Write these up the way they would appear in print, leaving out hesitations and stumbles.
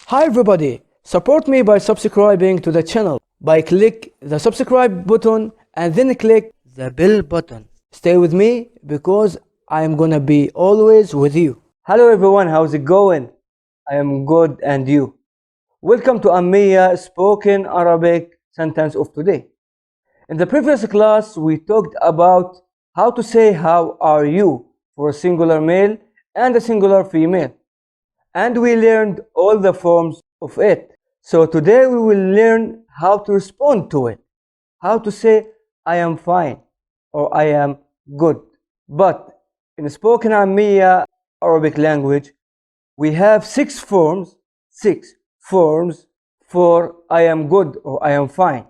Hi everybody, support me by subscribing to the channel by click the subscribe button and then click the bell button. Stay with me because I am gonna be always with you. Hello everyone, how's it going? I am good, and you? Welcome to Ammiyah spoken Arabic sentence of today. In the previous class we talked about how to say how are you for a singular male and a singular female, and we learned all the forms of it. So today we will learn how to respond to it, how to say I am fine or I am good. But in spoken Ammiyah Arabic language, we have six forms for I am good or I am fine.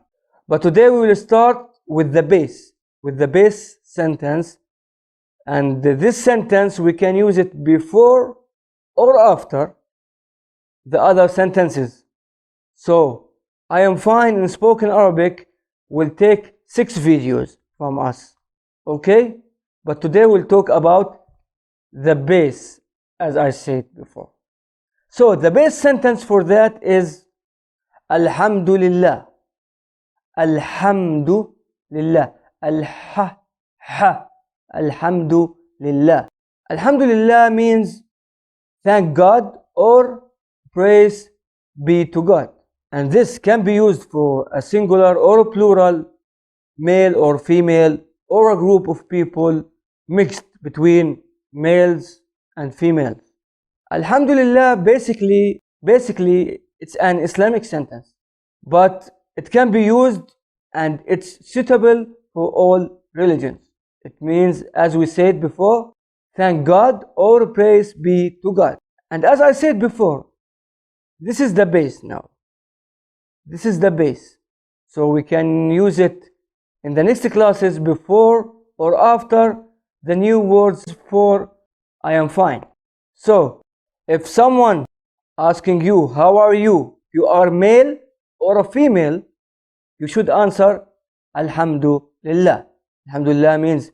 But today we will start with the base sentence, and this sentence we can use it before or after the other sentences. So I am fine in spoken Arabic will take 6 videos from us, okay? But today we'll talk about the base, as I said before. So the base sentence for that is Alhamdulillah. Alhamdulillah. Alhamdulillah. Alhamdulillah means thank God or praise be to God. And this can be used for a singular or a plural, male or female, or a group of people mixed between males and females. Alhamdulillah basically it's an Islamic sentence, but it can be used and it's suitable for all religions. It means, as we said before, thank God or praise be to God. And as I said before, this is the base now. This is the base. So we can use it in the next classes before or after the new words for I am fine. So if someone asking you how are you, you are male or a female, you should answer Alhamdulillah. Alhamdulillah means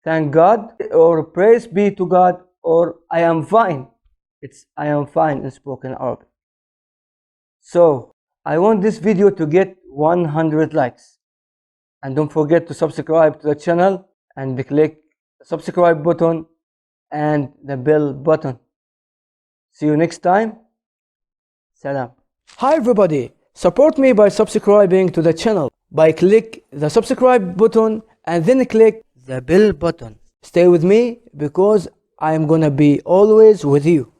thank God or praise be to God, or I am fine. It's I am fine in spoken Arabic. So I want this video to get 100 likes, and don't forget to subscribe to the channel and click the subscribe button and the bell button. See you next time. Salam. Hi everybody, support me by subscribing to the channel by click the subscribe button and then click the bell button. Stay with me because I am gonna be always with you.